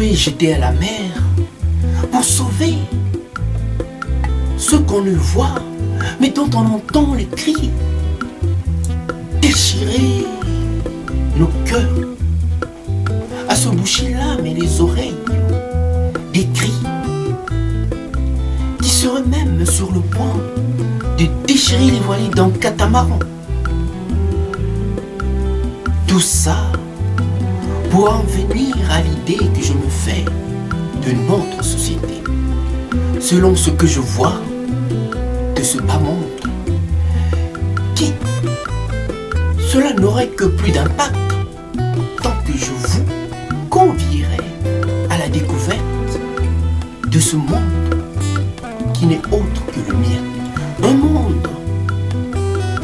est jeté à la mer pour sauver ce qu'on ne voit, mais dont on entend les cris déchirer nos cœurs, à se boucher l'âme et les oreilles des cris qui seraient même sur le point de déchirer les voilées d'un catamaran. Tout ça pour en venir à l'idée que je me fais de notre société, selon ce que je vois de ce bas monde, qui cela n'aurait que plus d'impact tant que je vous convierais à la découverte de ce monde qui n'est autre que le mien. Un monde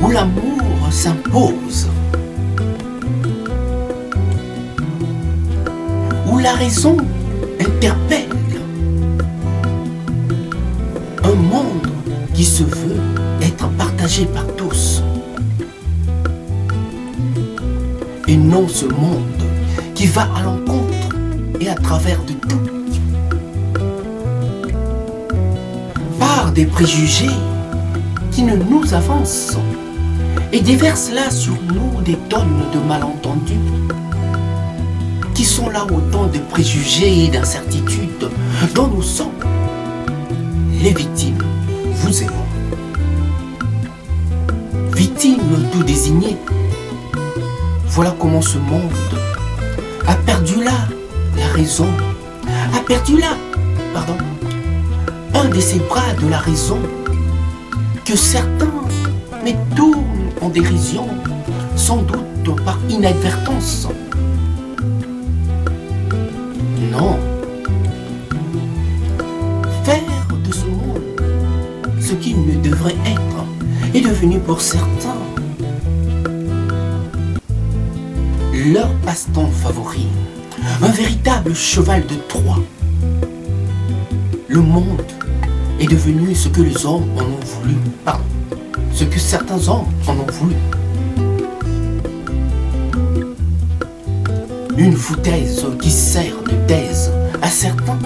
où l'amour s'impose, où la raison interpelle, un monde qui se veut être partagé par tous, et non ce monde qui va à l'encontre et à travers de tout, par des préjugés qui ne nous avancent et déversent là sur nous des tonnes de malentendus, qui sont là autant de préjugés et d'incertitudes dont nous sommes les victimes, vous et moi. Victimes tout désignées. Voilà comment ce monde a perdu là la raison, a perdu là, un de ses bras de la raison, que certains mais tournent en dérision, sans doute par inadvertance. Non. Faire de ce monde ce qu'il ne devrait être est devenu pour certains leur passe-temps favori, un véritable cheval de Troie. Le monde est devenu ce que les hommes en ont voulu, ce que certains hommes en ont voulu. Une foutaise qui sert de thèse à certains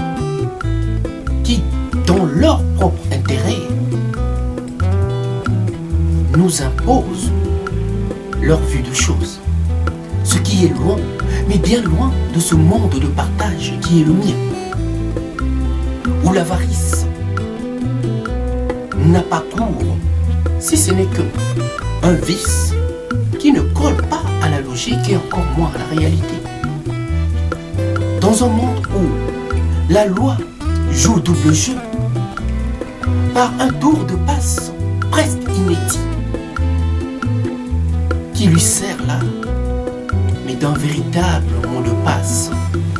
qui, dans leur propre intérêt, nous imposent leur vue de choses. Ce qui est loin, mais bien loin de ce monde de partage qui est le mien, où l'avarice n'a pas cours, si ce n'est que un vice qui ne colle pas à la logique et encore moins à la réalité. Dans un monde où la loi joue double jeu, par un tour de passe presque inédit, qui lui sert là, mais d'un véritable mot de passe,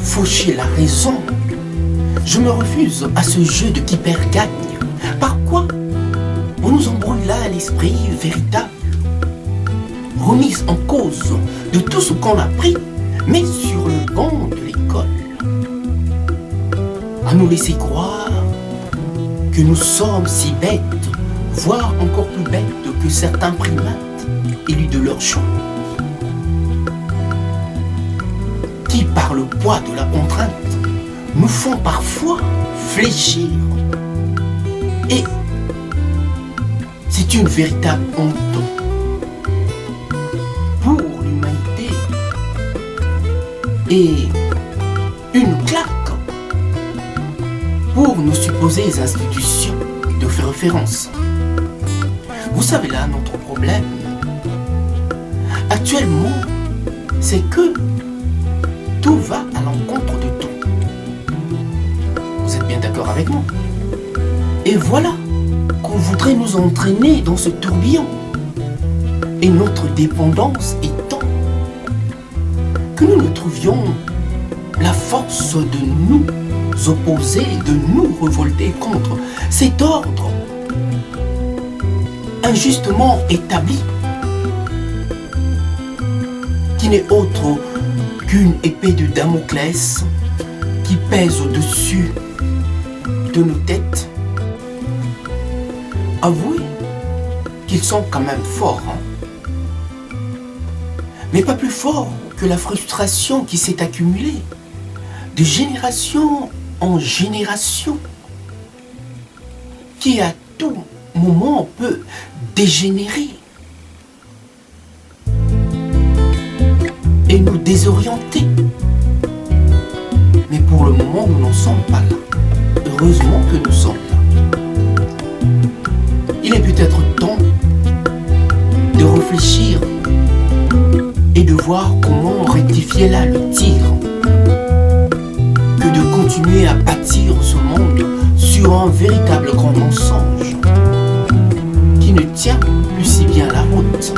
faucher la raison. Je me refuse à ce jeu de qui perd gagne. Par quoi on nous embrouille là l'esprit véritable, remise en cause de tout ce qu'on a pris, mais sur le banc de l'école, à nous laisser croire que nous sommes si bêtes, voire encore plus bêtes que certains primates élus de leur choix, qui par le poids de la contrainte nous font parfois fléchir. Et c'est une véritable honte pour l'humanité et une claque pour nos supposées institutions de référence. Vous savez là notre problème actuellement, c'est que tout va à l'encontre de tout. Vous êtes bien d'accord avec moi? Et voilà qu'on voudrait nous entraîner dans ce tourbillon. Et notre dépendance étant que nous ne trouvions la force de nous opposer, de nous révolter contre cet ordre injustement établi, qui n'est autre qu'une épée de Damoclès qui pèse au-dessus de nos têtes. Avouez qu'ils sont quand même forts, mais pas plus forts que la frustration qui s'est accumulée de génération en génération, qui à tout moment peut dégénérer et nous désorienter. Mais pour le moment, nous n'en sommes pas là. Heureusement que nous sommes là. Il est peut-être temps de réfléchir et de voir comment rectifier là le tir, que de continuer à bâtir ce monde sur un véritable grand mensonge qui ne tient plus si bien la route.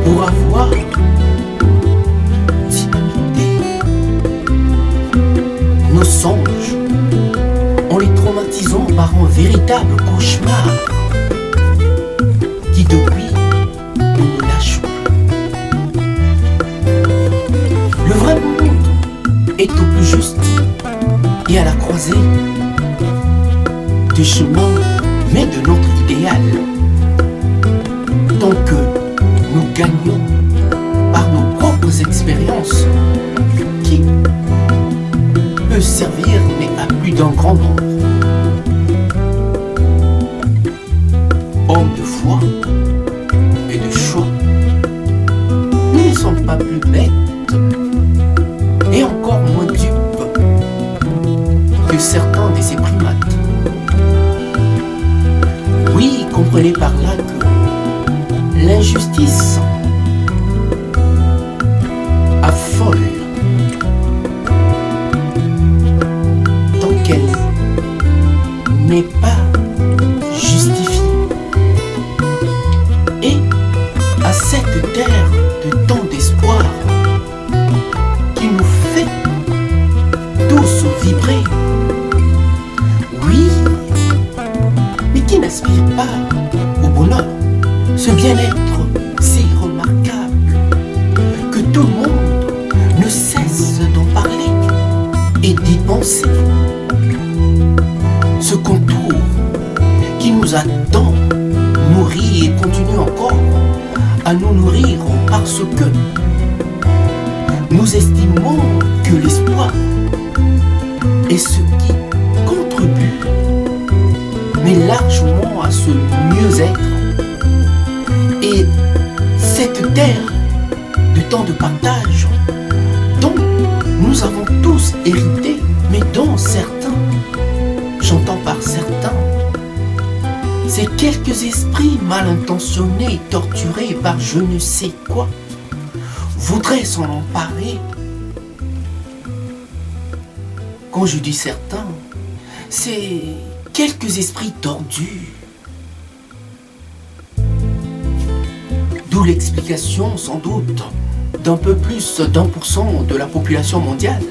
Pour avoir dynamité nos songes en les traumatisant par un véritable cauchemar qui depuis ne nous lâche plus. Le vrai monde est au plus juste et à la croisée du chemin, mais de notre idéal. Tant que nous gagnons par nos propres expériences, qui peut servir mais à plus d'un grand nombre. Hommes de foi et de choix, nous ne sommes pas plus bêtes et encore moins dupes que certains de ces primates. Oui, comprenez par là que l'injustice affole tant qu'elle n'est pas justifiée. Et à cette terre de tant d'espoir qui nous fait tous vibrer, oui, mais qui n'aspire pas au bonheur, ce bien-être si remarquable que tout le monde ne cesse d'en parler et d'y penser. Ce contour qui nous a tant nourri et continue encore à nous nourrir parce que nous estimons que l'espoir est ce qui contribue mais largement à ce mieux-être. Et cette terre de tant de partage dont nous avons tous hérité, mais dont certains, j'entends par certains, ces quelques esprits mal intentionnés, torturés par je ne sais quoi, voudraient s'en emparer. Quand je dis certains, c'est quelques esprits tordus. D'où l'explication, sans doute, d'un peu plus d'1% de la population mondiale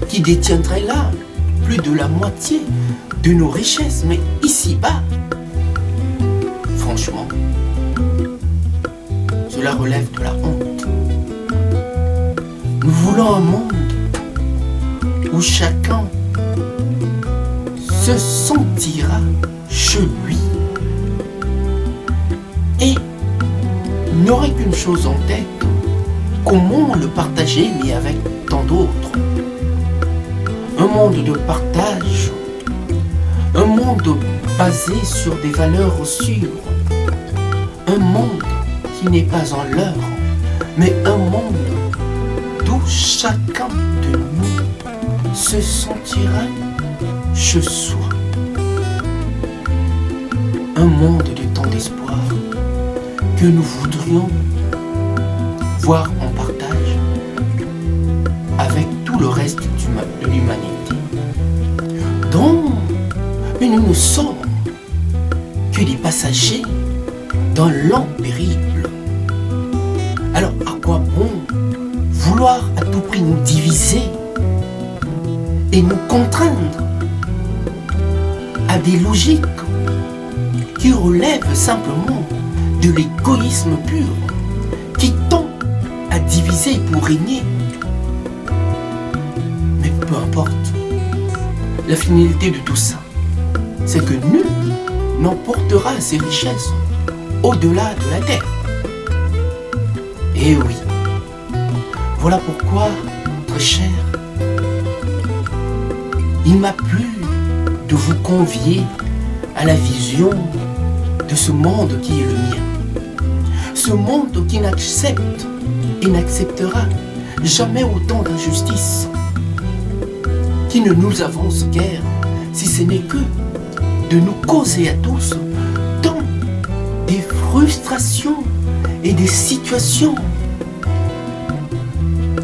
qui détiendrait là plus de la moitié de nos richesses, mais ici-bas, franchement, cela relève de la honte. Nous voulons un monde où chacun se sentira chez lui et n'aurait qu'une chose en tête: comment le partager, mais avec tant d'autres. Un monde de partage, un monde basé sur des valeurs sûres, un monde qui n'est pas en leur, mais un monde d'où chacun de nous se sentira chez soi. Un monde de tant d'espoir que nous voudrions voir en partage avec tout le reste de l'humanité. Donc, mais nous ne sommes que des passagers d'un lent périple. Alors à quoi bon vouloir à tout prix nous diviser et nous contraindre à des logiques qui relèvent simplement de l'égoïsme pur, qui tend à diviser pour régner. Mais peu importe, la finalité de tout ça, c'est que nul n'emportera ses richesses au-delà de la terre. Et oui, voilà pourquoi, très être cher, il m'a plu de vous convier à la vision de ce monde qui est le mien. Ce monde qui n'accepte et n'acceptera jamais autant d'injustice, qui ne nous avance guère, si ce n'est que de nous causer à tous tant des frustrations et des situations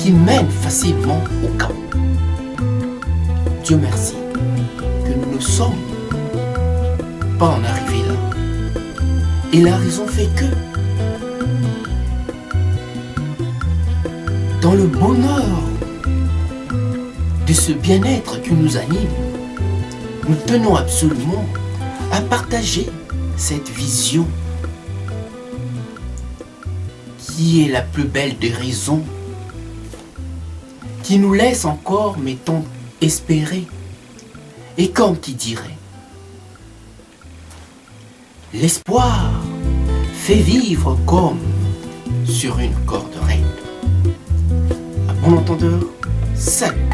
qui mènent facilement au chaos. Dieu merci que nous ne sommes pas en arrivés là. Et la raison fait que dans le bonheur de ce bien-être qui nous anime, nous tenons absolument à partager cette vision qui est la plus belle des raisons, qui nous laisse encore, mettons, espérer. Et comme qui dirait, l'espoir fait vivre comme sur une corde raide. À bon entendeur, salut.